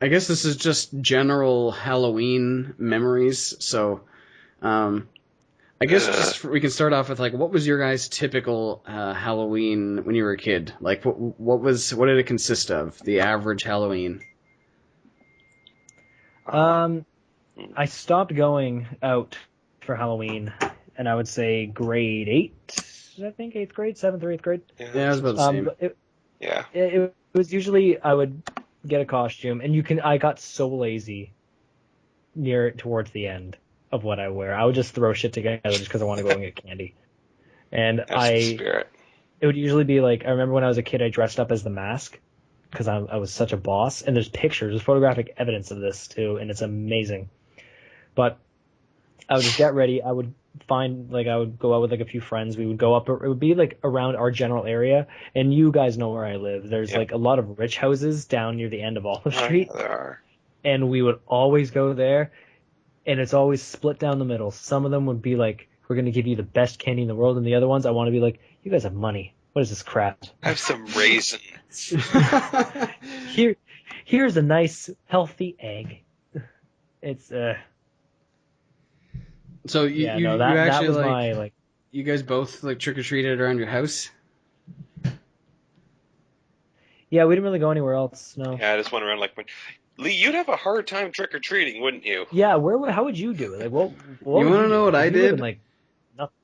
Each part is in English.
I guess this is just general Halloween memories. So, I guess we can start off with like, what was your guys' typical Halloween when you were a kid? Like, what did it consist of? The average Halloween. I stopped going out for Halloween, and I would say grade 8. I think 8th grade, 7th or 8th grade. Yeah, I was about the same. It was usually I would get a costume, and I got so lazy towards the end of what I wear. I would just throw shit together just because I want to go and get candy. And That's the spirit. It would usually be like, I remember when I was a kid, I dressed up as the Mask because I was such a boss. And there's photographic evidence of this too, and it's amazing. But I would just get ready. I would go out with like a few friends. We would go up. It would be like around our general area. And you guys know where I live. There's like a lot of rich houses down near the end of Olive Street. There are. And we would always go there. And it's always split down the middle. Some of them would be like, we're going to give you the best candy in the world. And the other ones, I want to be like, you guys have money. What is this crap? Have some raisins. Here's a nice, healthy egg. It's, So you actually that was my you guys both like trick-or-treated around your house? Yeah, we didn't really go anywhere else, no. Yeah, I just went around like, Lee, you'd have a hard time trick-or-treating, wouldn't you? Yeah, how would you do it? Like, what you want to know what I did? Like, nothing.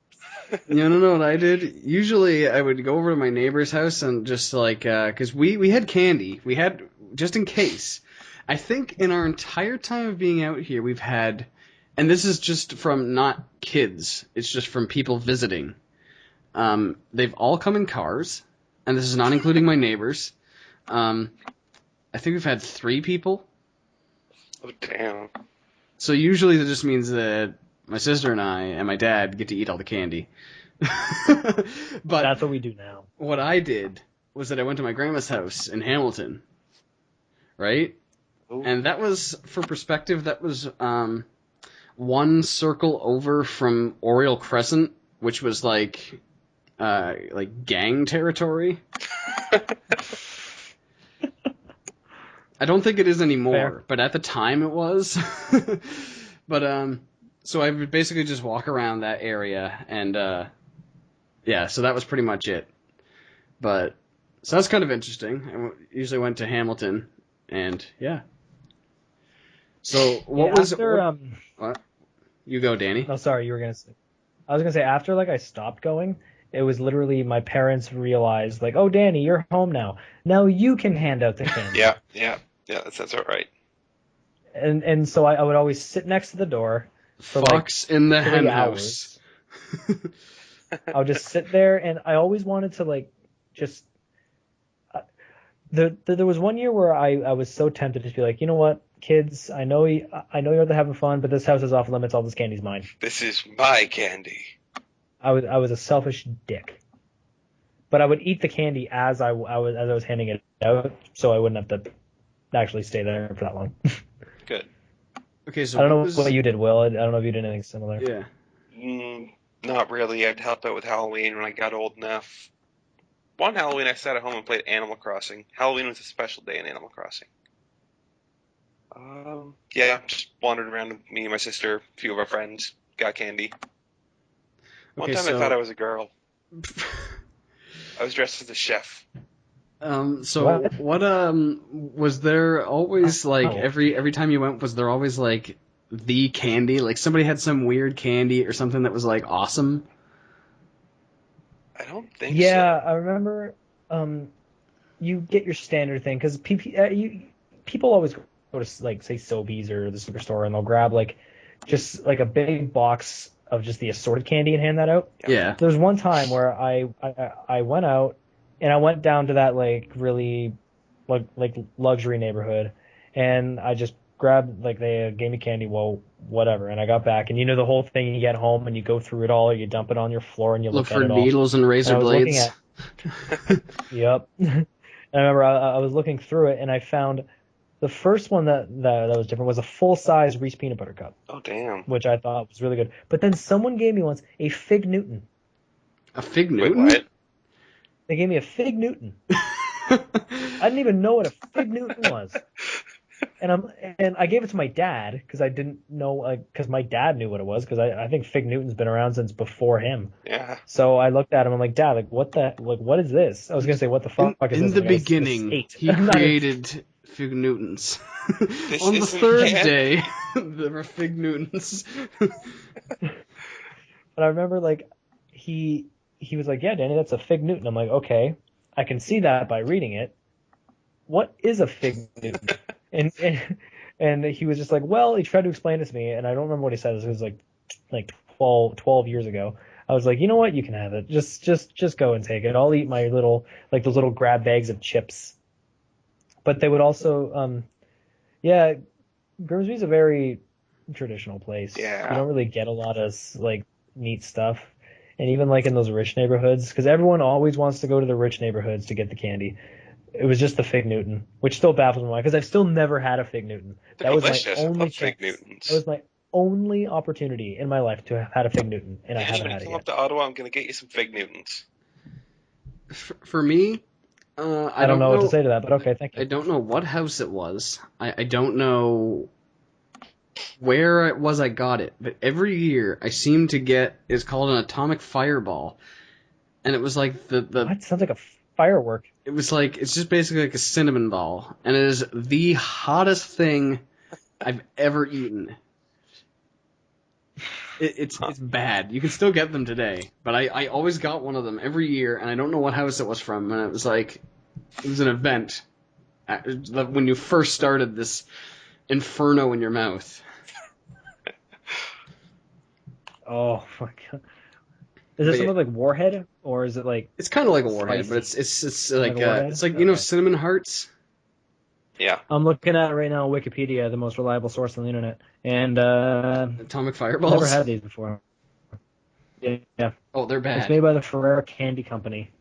You want to know what I did? Usually I would go over to my neighbor's house and just like, because we had candy. We had, just in case. I think in our entire time of being out here, we've had, and this is just from not kids, it's just from people visiting. They've all come in cars, and this is not including my neighbors. I think we've had 3 people. Oh, damn. So usually that just means that my sister and I and my dad get to eat all the candy. But that's what we do now. What I did was that I went to my grandma's house in Hamilton, right? Ooh. And that was, for perspective, that was one circle over from Oriole Crescent, which was like gang territory. I don't think it is anymore, Fair. But at the time it was. But so I would basically just walk around that area, and yeah, so that was pretty much it. But so that's kind of interesting. I usually went to Hamilton, and yeah. So what was after, what? You go, Danny. No, sorry, you were gonna say. I was gonna say after I stopped going. It was literally my parents realized, like, oh, Danny, you're home now. Now you can hand out the candy. Yeah, that's all right. And so I would always sit next to the door for Fox like in the 3 hen hours. house. I would just sit there, and I always wanted to like just. There was one year where I was so tempted to just be like, you know what, kids, I know you're having fun, but this house is off limits. All this candy's mine. This is my candy. I was a selfish dick, but I would eat the candy as I was handing it out, so I wouldn't have to actually stay there for that long. Good. Okay, so I don't know what you did, Will. I don't know if you did anything similar. Yeah. Not really. I'd help out with Halloween when I got old enough. One Halloween, I sat at home and played Animal Crossing. Halloween was a special day in Animal Crossing. Yeah, just wandered around with me and my sister, a few of our friends, got candy. One time I thought I was a girl. I was dressed as a chef. So what was there always like every time you went, was there always like the candy? Like somebody had some weird candy or something that was like awesome? I don't think so. Yeah, so. I remember you get your standard thing because people always go to like say Sobeys or the superstore and they'll grab like just like a big box of just the assorted candy and hand that out. Yeah. There's one time where I went out and I went down to that like really like luxury neighborhood and I just grabbed like they gave me candy, well whatever, and I got back and you know the whole thing, you get home and you go through it all, or you dump it on your floor and you look for at it all. needles and razor blades. Yep. And I remember I was looking through it and I found the first one that was different was a full-size Reese peanut butter cup. Oh, damn. Which I thought was really good. But then someone gave me once a Fig Newton. A Fig Newton? Wait, what? They gave me a Fig Newton. I didn't even know what a Fig Newton was. and I gave it to my dad because I didn't know, because my dad knew what it was, because I think Fig Newton's been around since before him. Yeah. So I looked at him. I'm like, Dad, what is this? I was gonna say, what the fuck is this? In the beginning, he created Fig Newtons. On the third day, there were Fig Newtons. But I remember, like, he was like, yeah, Danny, that's a Fig Newton. I'm like, okay, I can see that by reading it. What is a Fig Newton? and he was just like, well, he tried to explain it to me, and I don't remember what he said. It was like 12 years ago. I was like, you know what, you can have it. Just go and take it. I'll eat my those little grab bags of chips. But they would also, Grimsby's a very traditional place. Yeah. You don't really get a lot of like neat stuff. And even like in those rich neighborhoods, because everyone always wants to go to the rich neighborhoods to get the candy. It was just the Fig Newton, which still baffles me because I've still never had a Fig Newton. That was my only chance. Fig Newtons. That was my only opportunity in my life to have had a Fig Newton, and I haven't had it yet. When you come up to Ottawa, I'm going to get you some Fig Newtons. For me, I don't know what to say to that, but okay, thank you. I don't know what house it was. I don't know where it was I got it, but every year I seem to get, it's called an atomic fireball, and it was like the What? Sounds like a firework. It was like, it's just basically like a cinnamon ball, and it is the hottest thing I've ever eaten. It's bad. You can still get them today, but I always got one of them every year, and I don't know what house it was from, and it was like, it was an event when you first started this inferno in your mouth. Oh my god. Is it something like Warhead, or is it like? It's kind of like a Warhead, but it's like it's like, you know, cinnamon hearts. Yeah. I'm looking at it right now on Wikipedia, the most reliable source on the internet, and atomic fireballs. Never had these before. Yeah. Oh, they're bad. It's made by the Ferrera Candy Company.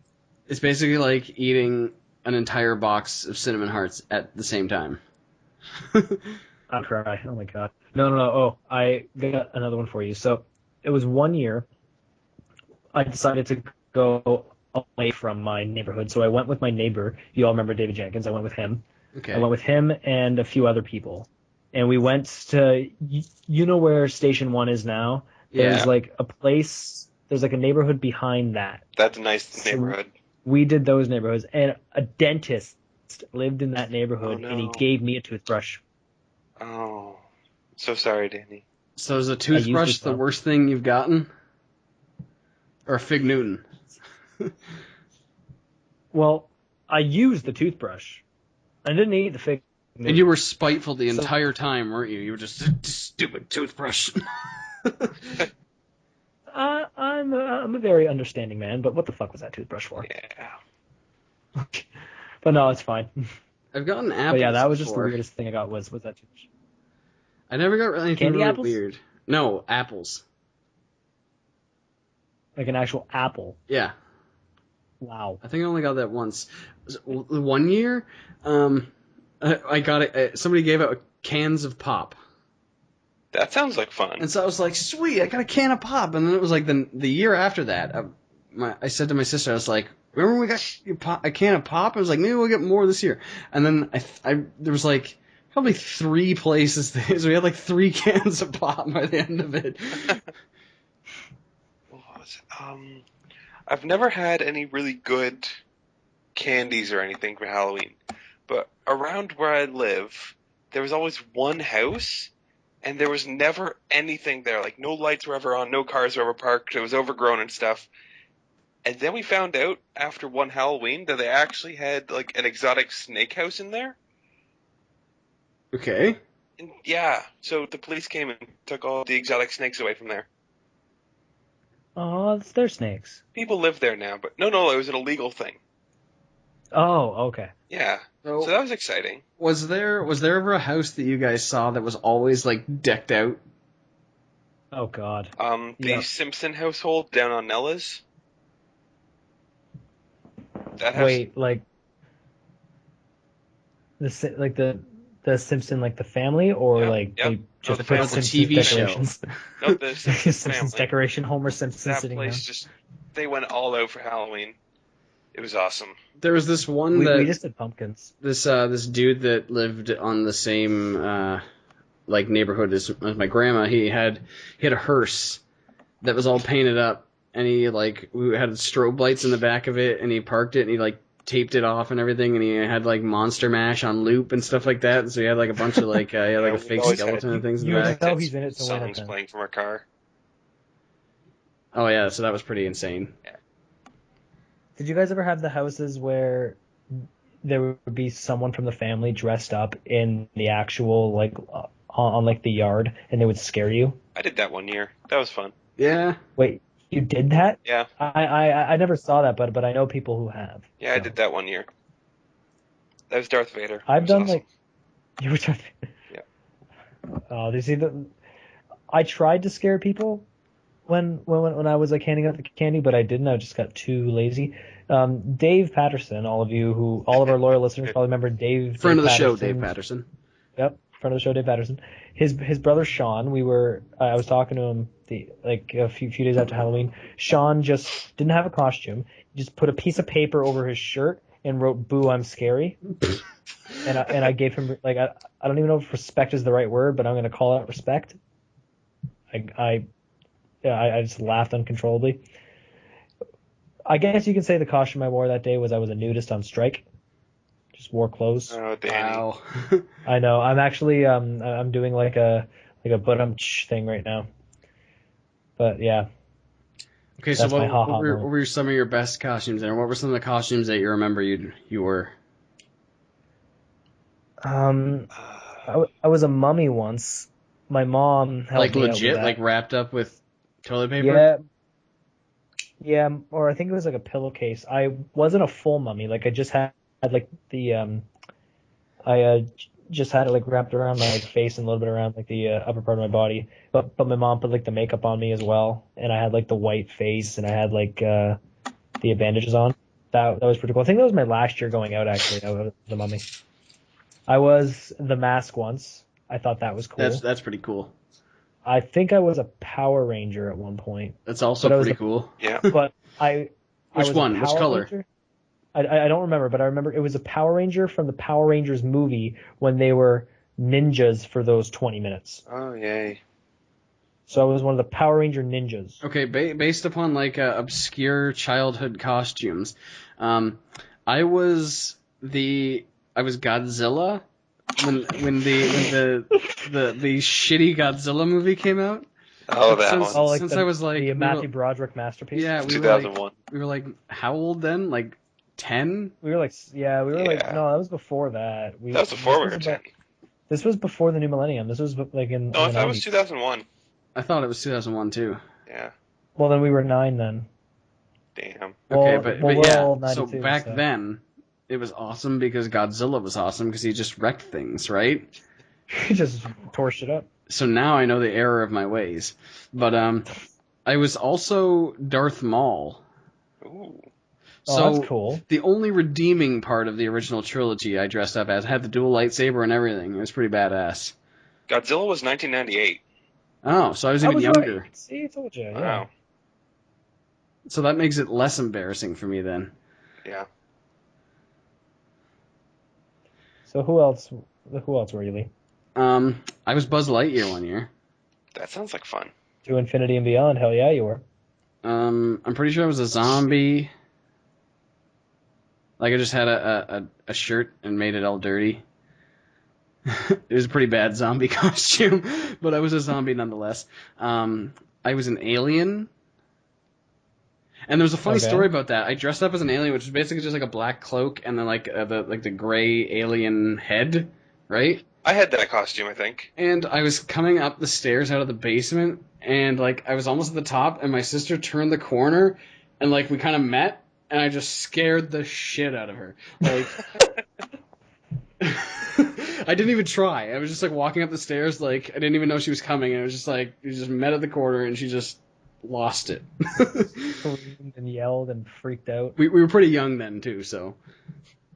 It's basically like eating an entire box of cinnamon hearts at the same time. I'll cry. Oh my god. No. Oh, I got another one for you. So it was 1 year. I decided to go away from my neighborhood, so I went with my neighbor. You all remember David Jenkins? I went with him. Okay. I went with him and a few other people, and we went to, you know where Station 1 is now? There's like a place. There's like a neighborhood behind that. That's a nice neighborhood. We did those neighborhoods, and a dentist lived in that neighborhood, and he gave me a toothbrush. Oh, so sorry, Danny. So is a toothbrush the worst thing you've gotten? Or a Fig Newton? Well, I used the toothbrush. I didn't eat the Fig Newton. And you were spiteful the entire time, weren't you? You were just a stupid toothbrush. I'm a very understanding man, but what the fuck was that toothbrush for? Yeah. But no, it's fine. I've gotten apples. But yeah, that was before. just the weirdest thing I got was that toothbrush. I never got anything Candy really apples? weird. No, apples. Like an actual apple. Yeah. Wow. I think I only got that once. 1 year, I got it. Somebody gave out cans of pop. That sounds like fun. And so I was like, sweet, I got a can of pop. And then it was like the year after that, I said to my sister, I was like, remember when we got a can of pop? I was like, maybe we'll get more this year. And then there was like probably 3 places. So we had like 3 cans of pop by the end of it. I've never had any really good candies or anything for Halloween. But around where I live, there was always one house, and there was never anything there. Like, no lights were ever on, no cars were ever parked, it was overgrown and stuff. And then we found out after one Halloween that they actually had, like, an exotic snake house in there. Okay. And, yeah, so the police came and took all the exotic snakes away from there. Oh, it's their snakes. People live there now, but no, it was an illegal thing. Oh, okay. Yeah, so that was exciting. Was there ever a house that you guys saw that was always, like, decked out? Oh, God. The Simpson household down on Nella's. That house. Wait, like the Simpson, like the family, or like they just put Simpsons TV decorations? No, the Simpsons Simpsons family. decoration, Homer Simpson that sitting place down. they went all out for Halloween. It was awesome. There was this one We just did pumpkins. this dude that lived on the same neighborhood as my grandma. He had a hearse that was all painted up, and we had strobe lights in the back of it, and he parked it, and he taped it off and everything, and he had Monster Mash on loop and stuff like that. And so he had a bunch of he had a fake skeleton and things in the back. know he's in it to win it. Songs playing from our car. Oh yeah, so that was pretty insane. Yeah. Did you guys ever have the houses where there would be someone from the family dressed up in the actual on the yard, and they would scare you? I did that one year. That was fun. Yeah. Wait, you did that? Yeah. I never saw that, but I know people who have. Yeah, so. I did that one year. That was Darth Vader. I've done awesome. You were Darth Vader. Yeah. You see I tried to scare people when I was handing out the candy, but I didn't. I just got too lazy. Dave Patterson, all of our loyal listeners probably remember Dave. Friend of the show, Dave Patterson. Yep, friend of the show, Dave Patterson. His brother Sean. I was talking to him a few days after Halloween. Sean just didn't have a costume. He just put a piece of paper over his shirt and wrote "Boo, I'm scary." and I gave him I don't even know if respect is the right word, but I'm gonna call it respect. I just laughed uncontrollably. I guess you can say the costume I wore that day was I was a nudist on strike. Just wore clothes. Oh, Danny. Wow. I know. I'm actually I'm doing a but thing right now. But yeah. Okay, so what were some of your best costumes and what were some of the costumes that you remember you were? I was a mummy once. My mom helped me legit, out with that. Wrapped up with toilet paper? Yeah, or I think it was a pillowcase. I wasn't a full mummy. I just had just had it wrapped around my face and a little bit around the upper part of my body. But my mom put the makeup on me as well, and I had the white face and I had the bandages on. That was pretty cool. I think that was my last year going out actually. I was the mummy. I was the mask once. I thought that was cool. That's pretty cool. I think I was a Power Ranger at one point. That's also pretty cool. Yeah. But Which one? Which color? Ranger. I don't remember, but I remember it was a Power Ranger from the Power Rangers movie when they were ninjas for those 20 minutes. Oh, yay. So I was one of the Power Ranger ninjas. Okay, based upon obscure childhood costumes, I was Godzilla when the shitty Godzilla movie came out. Oh, that one. Oh, since I was the Matthew Broderick masterpiece. Yeah, 2001. We were how old then? 10? We were no, that was before that. That was before we were 10. This was before the new millennium. This was in. No, that was 2001. I thought it was 2001 too. Yeah. Well, then we were 9 then. Damn. Okay, but yeah. 92, so back then, it was awesome because Godzilla was awesome because he just wrecked things, right? He just tore shit up. So now I know the error of my ways. But I was also Darth Maul. Ooh. So that's cool. The only redeeming part of the original trilogy I dressed up as had the dual lightsaber and everything. It was pretty badass. Godzilla was 1998. Oh, so I was even younger. Right. See, I told you. Yeah. Wow. So that makes it less embarrassing for me then. Yeah. So who else were you, Lee? I was Buzz Lightyear one year. That sounds like fun. To Infinity and Beyond, hell yeah, you were. I'm pretty sure I was a zombie. I just had a shirt and made it all dirty. It was a pretty bad zombie costume, but I was a zombie nonetheless. I was an alien. And there was a funny story about that. I dressed up as an alien, which was basically just a black cloak and then the gray alien head, right? I had that costume, I think. And I was coming up the stairs out of the basement, and I was almost at the top, and my sister turned the corner, and we kind of met, and I just scared the shit out of her. I didn't even try. I was just walking up the stairs, I didn't even know she was coming, and it was just we just met at the corner, and she just lost it. Screamed and yelled and freaked out. We were pretty young then too, so.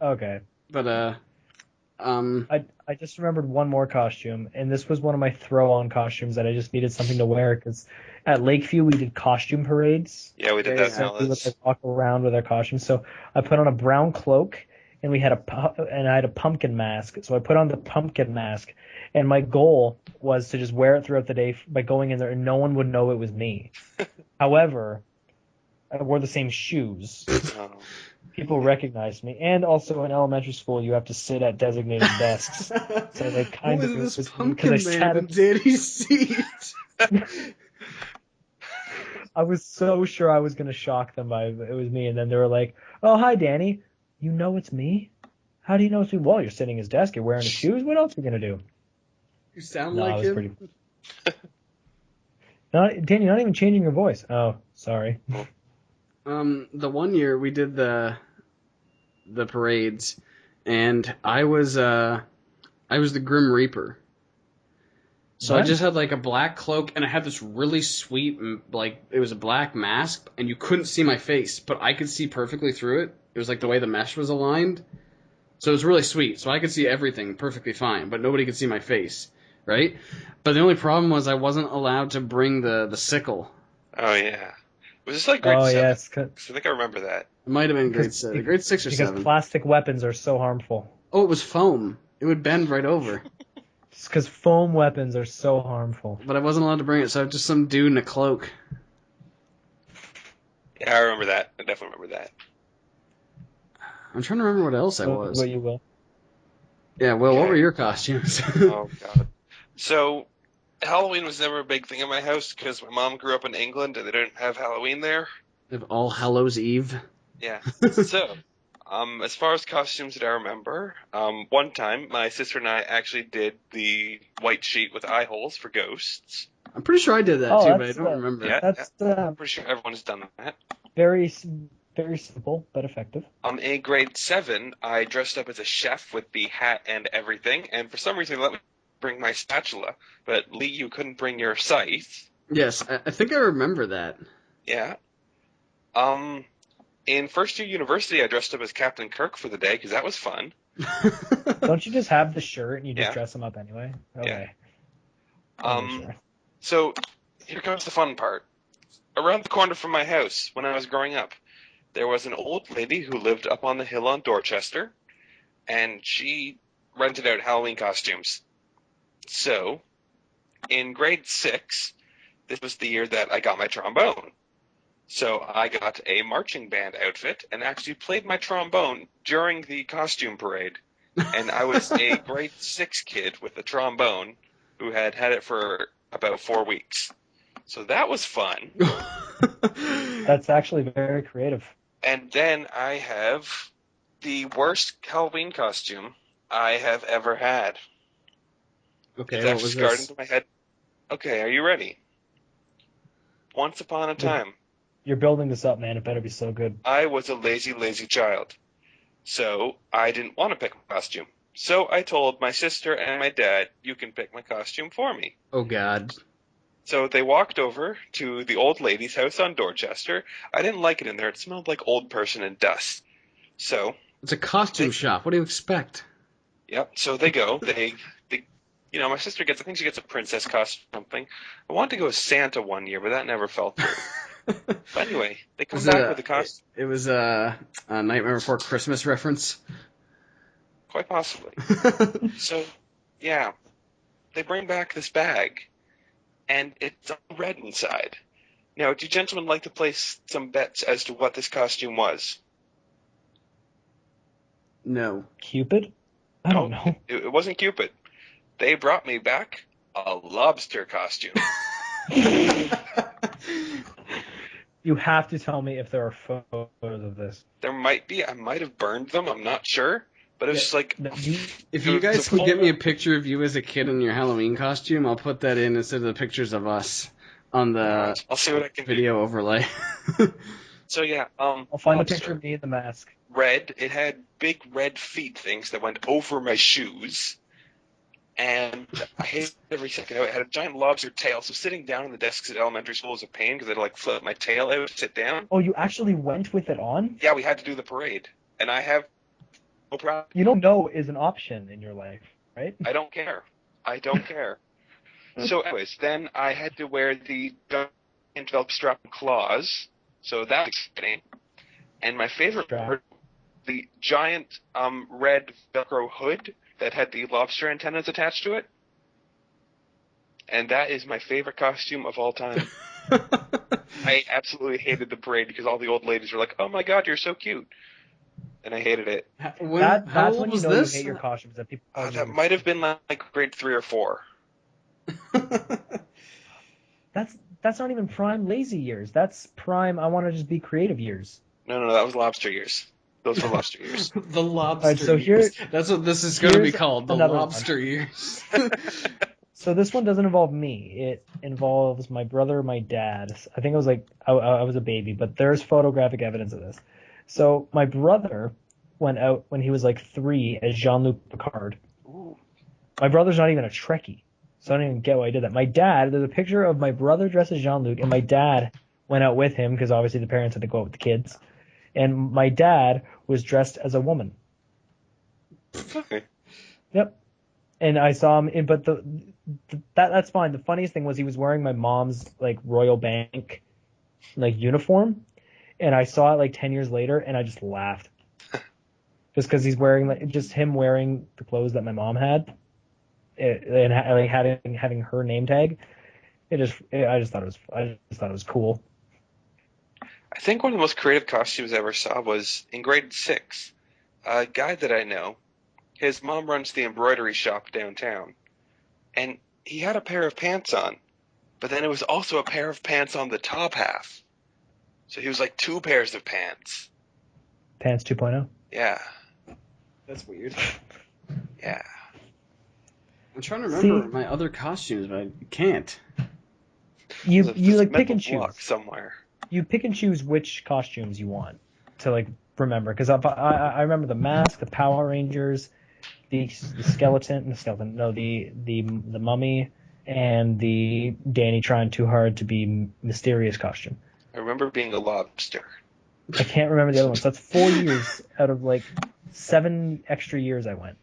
Okay. But I just remembered one more costume, and this was one of my throw-on costumes that I just needed something to wear because at Lakeview we did costume parades. Yeah, we did Yeah, that. yeah. So we would like, walk around with our costumes. So I put on a brown cloak, and I had a pumpkin mask. So I put on the pumpkin mask, and my goal was to just wear it throughout the day by going in there, and no one would know it was me. However, I wore the same shoes. Oh. People recognized me, and also in elementary school, you have to sit at designated desks. So they kind Who of is knew this it was me pumpkin because I sat man in at. Danny's seat? I was so sure I was gonna shock them by it was me, and then they were like, "Oh, hi, Danny. You know it's me? How do you know it's me? Well, you're sitting at his desk. You're wearing his shoes. What else are we gonna do?" You sound No, like I was him. pretty. Danny, you're not even changing your voice. Oh, sorry. The one year we did the parades, and I was the Grim Reaper. So I What? just had like a black cloak, and I had this really sweet, like it was a black mask, and you couldn't see my face, but I could see perfectly through it. It was like the way the mesh was aligned, so it was really sweet. So I could see everything perfectly fine, but nobody could see my face, right? But the only problem was I wasn't allowed to bring the sickle. Oh yeah. Was this like grade Oh 7? yes, 'Cause I think I remember that. It might have been because grade 6 or because 7. plastic weapons are so harmful. Oh, it was foam. It would bend right over. Because foam weapons are so harmful. But I wasn't allowed to bring it, so I was just some dude in a cloak. Yeah, I remember that. I definitely remember that. I'm trying to remember what else I What was. about you, Will? Yeah, Will, what Okay. were your costumes? Oh god. So Halloween was never a big thing in my house because my mom grew up in England and they didn't have Halloween there. Of All Hallows Eve. Yeah. So, as far as costumes that I remember, one time my sister and I actually did the white sheet with eye holes for ghosts. I'm pretty sure I did that Oh, too, but I that's don't remember. Yeah. that's I'm pretty sure everyone's done that. very simple but effective. In grade 7, I dressed up as a chef with the hat and everything, and for some reason they let me bring my spatula, but Lee, you couldn't bring your scythe. Yes, I think I remember that. Yeah. In first year university, I dressed up as Captain Kirk for the day because that was fun. Don't you just have the shirt and you just Yeah. dress them up anyway? Okay. Sure. So here comes the fun part. Around the corner from my house, when I was growing up, there was an old lady who lived up on the hill on Dorchester, and she rented out Halloween costumes. So, in grade 6, this was the year that I got my trombone. So I got a marching band outfit and actually played my trombone during the costume parade. And I was a grade 6 kid with a trombone who had had it for about 4 weeks. So that was fun. That's actually very creative. And then I have the worst Halloween costume I have ever had. Okay, It's what actually was scarred this? into my head. Okay, are you ready? Once upon a time, You're building this up, man. It better be so good. I was a lazy, lazy child. So I didn't want to pick my costume. So I told my sister and my dad, you can pick my costume for me. Oh God. So they walked over to the old lady's house on Dorchester. I didn't like it in there. It smelled like old person and dust. So, It's a costume shop. What do you expect? yep. So they go. They my sister I think she gets a princess costume or something. I wanted to go as Santa one year, but that never fell through. But anyway, they come back with a costume. It was a Nightmare Before Christmas reference. Quite possibly. So, yeah. They bring back this bag, and it's all red inside. Now, do you gentlemen like to place some bets as to what this costume was? No. Cupid? I don't know. It wasn't Cupid. They brought me back a lobster costume. You have to tell me if there are photos of this. There might be. I might have burned them. I'm not sure. But it was just like... If you guys can get me a picture of you as a kid in your Halloween costume, I'll put that in instead of the pictures of us on the I'll see what I can video overlay. So yeah, I'll find a lobster. picture of me in the mask. Red. It had big red feet things that went over my shoes. And I hated every second of it. It had a giant lobster tail, so sitting down on the desks at elementary school was a pain because I'd like flip my tail out to sit down. Oh, you actually went with it on? Yeah, we had to do the parade. And I have No problem. You don't know is an option in your life, right? I don't care. I don't care. So anyways, then I had to wear the giant velcro strap claws. So that's exciting. And my favorite part, the giant red Velcro hood that had the lobster antennas attached to it. And that is my favorite costume of all time. I absolutely hated the parade because all the old ladies were like, "Oh my god, you're so cute," and I hated it. How That's old when you was know this? you hate your costumes. That people. That might have been like grade 3 or 4. That's not even prime lazy years. That's prime. I want to just be creative years. No, that was lobster years. Those were lobster years. The lobster Alright, so years. That's what this is going to be called. The another lobster years. So this one doesn't involve me. It involves my brother, my dad. I think I was like I was a baby, but there's photographic evidence of this. So my brother went out when he was like 3 as Jean-Luc Picard. Ooh. My brother's not even a Trekkie, so I don't even get why I did that. My dad, there's a picture of my brother dressed as Jean-Luc, and my dad went out with him because obviously the parents had to go out with the kids. And my dad was dressed as a woman. Okay. Yep. And I saw him, but that's fine. The funniest thing was he was wearing my mom's like Royal Bank like uniform, and I saw it like 10 years later, and I just laughed, just because he's wearing like just him wearing the clothes that my mom had, and like having her name tag. I just thought it was cool. I think one of the most creative costumes I ever saw was in grade 6. A guy that I know, his mom runs the embroidery shop downtown, and he had a pair of pants on, but then it was also a pair of pants on the top half. So he was like 2 pairs of pants. Pants 2.0. Yeah. That's weird. Yeah. I'm trying to remember my other costumes, but I can't. You There's a like pick mental and block choose. somewhere. You pick and choose which costumes you want to like remember, because I remember the mask, the Power Rangers, the mummy, and the Danny trying too hard to be mysterious costume. I remember being a lobster. I can't remember the other ones. That's 4 years out of like 7 extra years I went.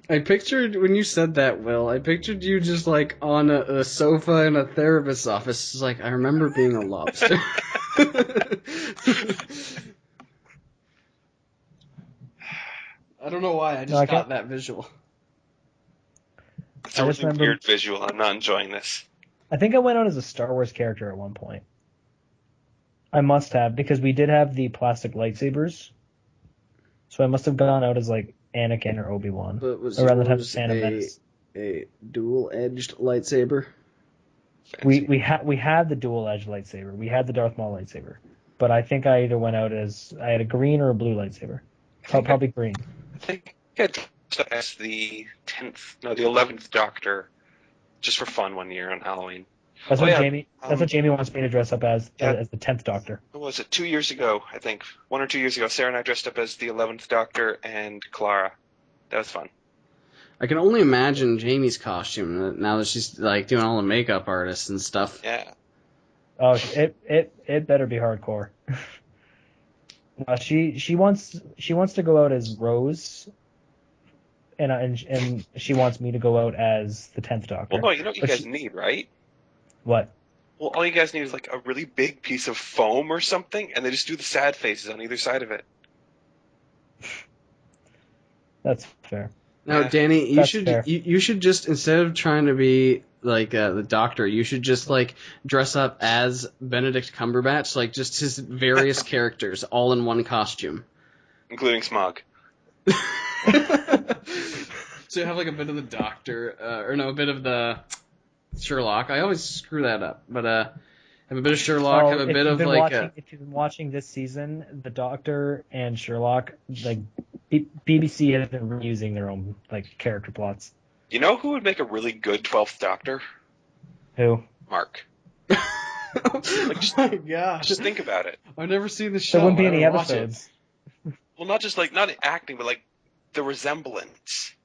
I pictured, when you said that, Will, I pictured you just like on a sofa in a therapist's office. It's like, I remember being a lobster. I don't know why, I just got that visual. It's a really weird visual. I'm not enjoying this. I think I went out as a Star Wars character at one point. I must have, because we did have the plastic lightsabers. So I must have gone out as like Anakin or Obi-Wan. But was around the time of yours Phantom Menace. a dual-edged lightsaber? We had the dual-edged lightsaber. We had the Darth Maul lightsaber. But I think I either went out as I had a green or a blue lightsaber. Probably green. I think I dressed up as the 11th Doctor, just for fun one year on Halloween. That's what Jamie wants me to dress up as the 10th Doctor. What was it? 2 years ago, I think. 1 or 2 years ago, Sarah and I dressed up as the 11th Doctor and Clara. That was fun. I can only imagine Jamie's costume now that she's like doing all the makeup artists and stuff. Yeah. Oh, it better be hardcore. She wants to go out as Rose, and she wants me to go out as the 10th Doctor. Well, no, you know what you guys need, right? What? Well, all you guys need is like a really big piece of foam or something, and they just do the sad faces on either side of it. That's fair. Now, Danny, you should just, instead of trying to be like the Doctor, you should just like dress up as Benedict Cumberbatch, like just his various characters all in one costume, including Smog. So you have like a bit of the Doctor, a bit of the Sherlock. I always screw that up, but have a bit of Sherlock, have a bit of like. If you've been watching this season, the Doctor and Sherlock, like BBC has been reusing their own like character plots. You know who would make a really good 12th Doctor? Who? Mark. My gosh! Just think about it. I've never seen the show. There wouldn't be any episodes. Well, not acting, but like the resemblance.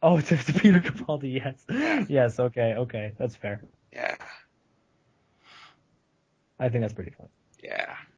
Oh, it's Peter Capaldi, yes. Yeah. Yes, okay, that's fair. Yeah. I think that's pretty fun. Yeah.